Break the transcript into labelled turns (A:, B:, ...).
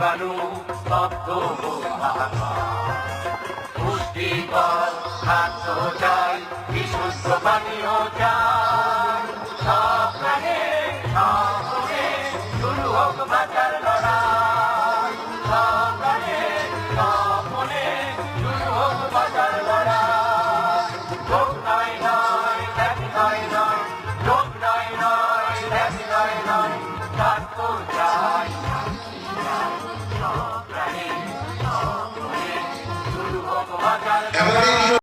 A: জীবাণু স্তব্ধ পুষ্টিকর খাদ্য চাই, বিশুদ্ধ পানীয় চাই, সব প্রাণে সকলে শুরু হোক বাঁচার লড়াই, সব প্রাণে সকলে শুরু হোক বাঁচার লড়াই। রোগ নয় নয় ব্যাধি নয় নয়, রোগ নয় নয় ব্যাধি নয় নয়, খাদ্য চাই সব প্রাণে সকলে শুরু হোক বাঁচার লড়াই।